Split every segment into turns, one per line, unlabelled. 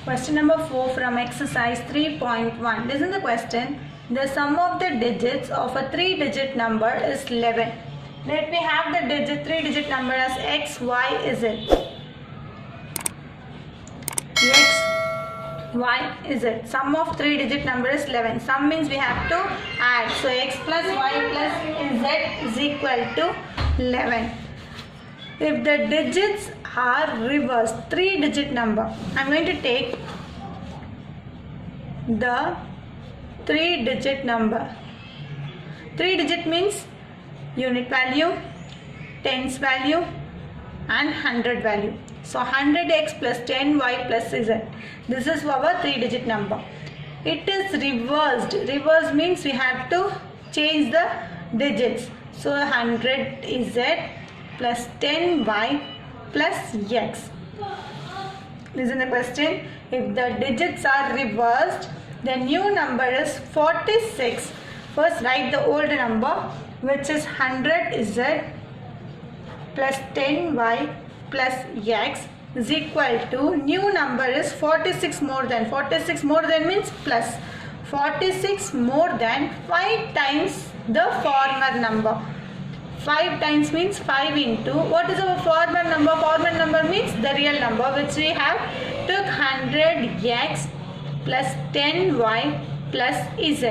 Question number 4 from exercise 3.1. Listen to the question. The sum of the digits of a 3-digit number is 11. Let me have the 3-digit number as x, y, z. X, y, z. Sum of 3-digit number is 11. Sum means we have to add. So x plus y plus z is equal to 11. If the digits are reversed, 3-digit number, I'm going to take the 3-digit number. 3-digit means unit value, tens value and 100 value. So 100x plus 10y plus z. This is our 3-digit number. It is reversed. Reverse means we have to change the digits. So 100z plus 10y plus x. Listen to the question. If the digits are reversed, the new number is 46. First write the old number, which is 100z plus 10y plus x is equal to new number is 46 more than. 46 more than means plus. 46 more than 5 times the former number. 5 times means 5 into, what is our former number? Former number means the real number, which we have took 100x plus 10y plus z.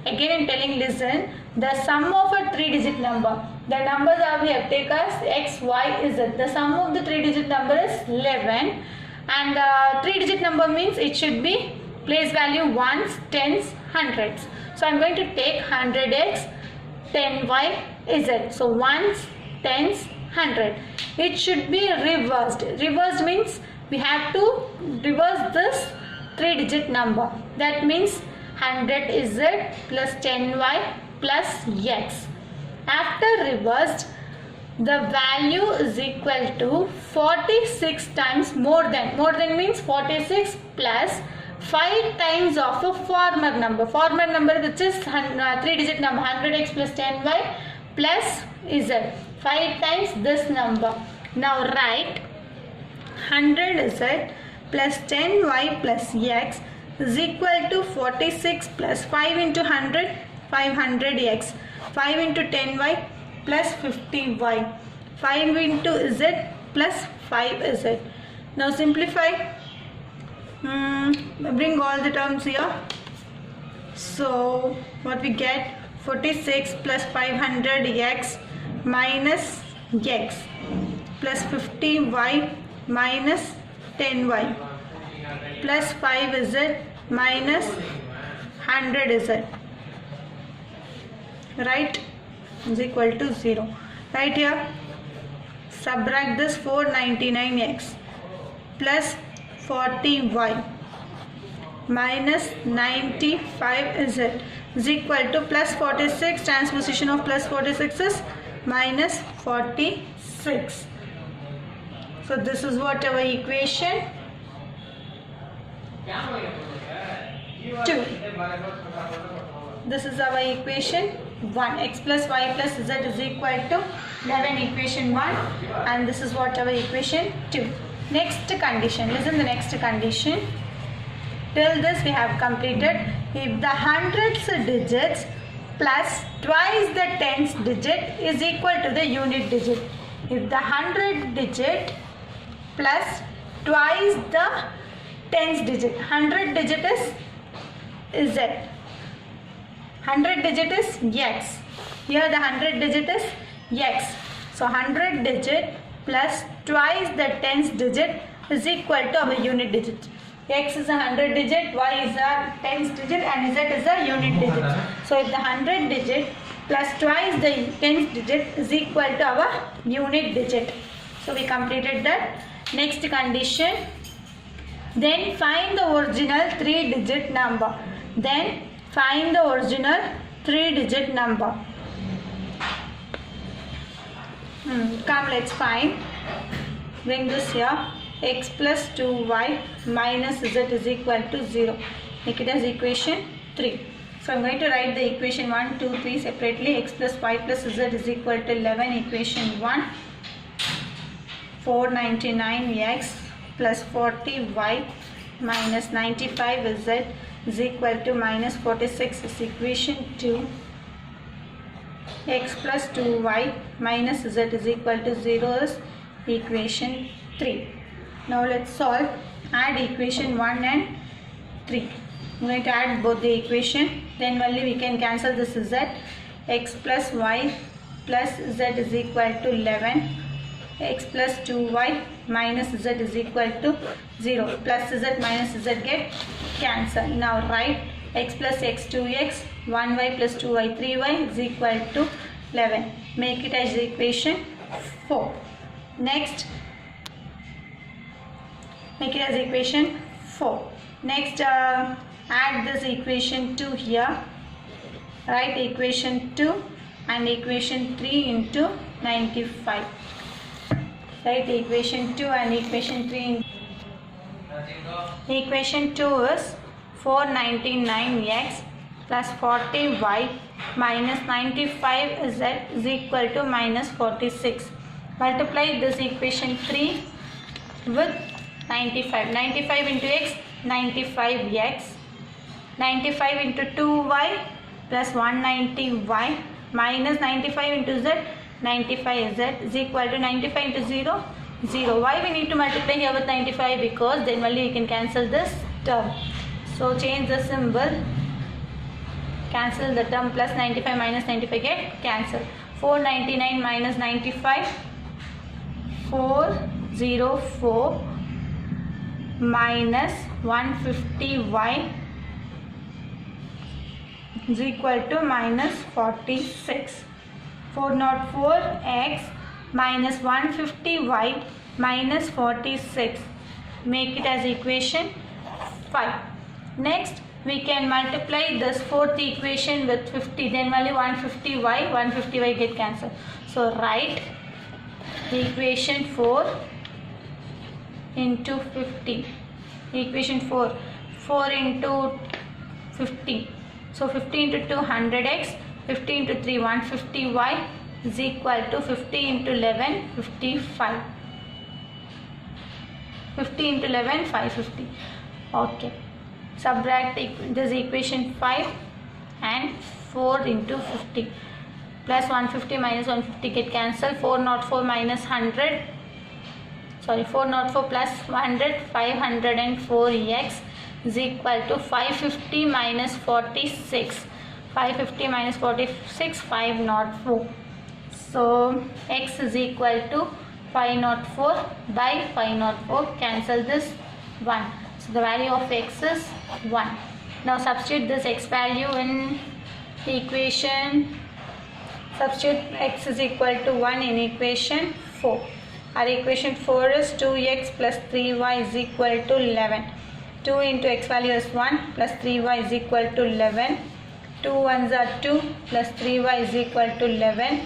Again I am telling, listen, the sum of a 3-digit number, the numbers are we have taken as x, y, z. The sum of the 3-digit number is 11, and 3-digit number means it should be place value ones, tens, hundreds. So I am going to take 100x, 10y, z. So ones, tens, 100. It should be reversed. Reversed means we have to reverse this 3-digit number. That means 100z plus 10y plus x. After reversed, the value is equal to 46 times more than. More than means 46 plus 5 times of a former number. Former number which is 3-digit number, 100x plus 10y plus z. 5 times this number. Now write 100z plus 10y plus x is equal to 46 plus 5 into 100, 500x. 5 into 10y plus 50y. 5 into z plus 5z. Now simplify. Bring all the terms here. So what we get, 46 plus 500x minus x plus 50y minus 10y plus 5z minus 100z, right, is equal to 0. Right here, subtract this 499x plus 40y minus 95z is equal to plus 46. Transposition of plus 46 is minus 46. So this is what our equation 2. This is our equation 1. X plus y plus z is equal to 11, equation 1, and this is what our equation 2. Next condition. Listen the next condition. Till this we have completed. If the hundredths digits plus twice the tens digit is equal to the unit digit. If the 100 digit plus twice the tens digit. 100 digit is z. 100 digit is x. Here the 100 digit is x. So 100 digit plus twice the tens digit is equal to our unit digit. X is a 100 digit, y is a tens digit, and z is a unit digit. So if the 100 digit plus twice the tens digit is equal to our unit digit. So we completed that. Next condition. Then find the original 3-digit number. Then find the original 3-digit number. Come, let's find. Bring this here. X plus 2y minus z is equal to 0. Make it as equation 3. So I am going to write the equation 1, 2, 3 separately. X plus y plus z is equal to 11, equation 1. 499x plus 40y minus 95z is equal to minus 46 is equation 2. X plus 2y minus z is equal to 0 is equation 3. Now let's solve. Add equation 1 and 3. I'm going to add both the equation, then only we can cancel this z. X plus y plus z is equal to 11. X plus 2y minus z is equal to 0. Plus z minus z get cancelled. Now write x plus x 2x, 1y plus 2y 3y is equal to 11. Make it as equation 4. Next, make it as equation 4. Next, add this equation 2 here. Write equation 2 and equation 3 into 95. Write equation 2 and equation 3. Equation 2 is 499x plus 40y minus 95z is equal to minus 46. Multiply this equation 3 with 95. 95 into x, 95x. 95 into 2y plus 190y minus 95 into z, 95z is equal to 95 into 0, 0. Why we need to multiply here with 95? Because then only we can cancel this term. So change the symbol, cancel the term, plus 95 minus 95 get cancelled. 499 minus 95, 404 minus 150y is equal to minus 46. 404x minus 150y minus 46. Make it as equation 5. Next, we can multiply this fourth equation with 50. Then only 150y, 150y get cancelled. So write equation 4 into 50. Equation 4. 4 into 50. So 50 into 2, 100x. 50 into 3, 150y is equal to 50 into 11, 55. 50 into 11, 550. Okay. Subtract this equation 5 and 4 into 50. Plus 150 minus 150 get cancelled. 404 minus 100. Sorry, 404 plus 100, 504x is equal to 550 minus 46. 550 minus 46, 504. So x is equal to 504 by 504. Cancel this 1. So the value of x is 1. Now substitute this x value in the equation. Substitute x is equal to 1 in equation 4. Our equation 4 is 2x plus 3y is equal to 11. 2 into x value is 1 plus 3y is equal to 11. 2 ones are 2 plus 3y is equal to 11.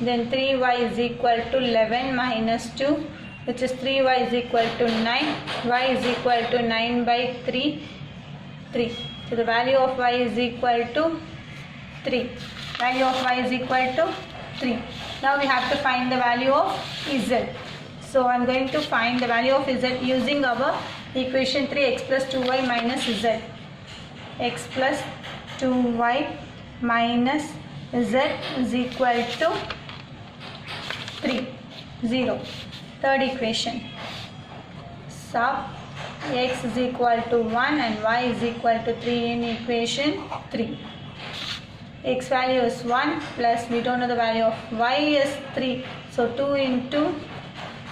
Then 3y is equal to 11 minus 2, which is 3y is equal to 9. Y is equal to 9 by 3. 3. So the value of y is equal to 3. Value of y is equal to 3. Now we have to find the value of z. So I am going to find the value of z using our equation 3, x plus 2y minus z. X plus 2y minus z is equal to 3, 0. Third equation. Sub x is equal to 1 and y is equal to 3 in equation 3. X value is 1 plus we don't know the value of y is 3. So 2 into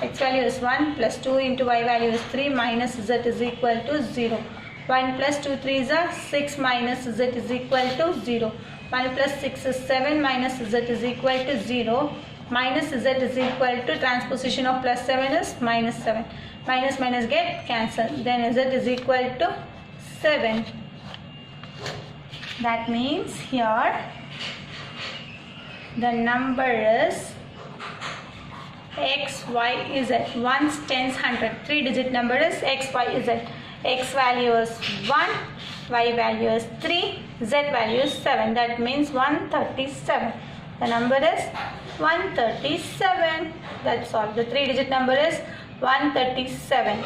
x value is 1 plus 2 into y value is 3 minus z is equal to 0. 1 plus 2 3s are 6 minus z is equal to 0. 1 plus 6 is 7 minus z is equal to 0. Minus z is equal to transposition of plus 7 is minus 7. Minus minus get cancelled. Then z is equal to 7. That means here the number is x, y, z. 1s, 10s, 100. 3-digit number is x, y, z. X value is 1, y value is 3, z value is 7. That means 137. The number is 137. That's all. The 3-digit number is 137.